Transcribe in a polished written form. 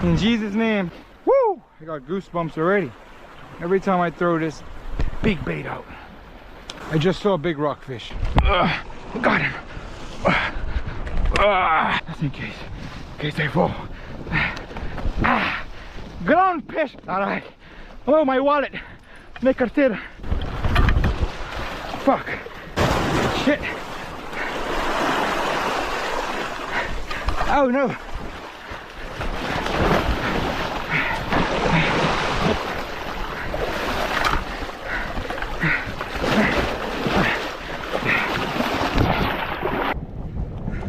In Jesus' name. Woo! I got goosebumps already. Every time I throw this big bait out. I just saw a big rockfish. Got him. That's in case I fall. Ground fish. Alright. Oh, my wallet. Mi cartera. Fuck. Shit. Oh no.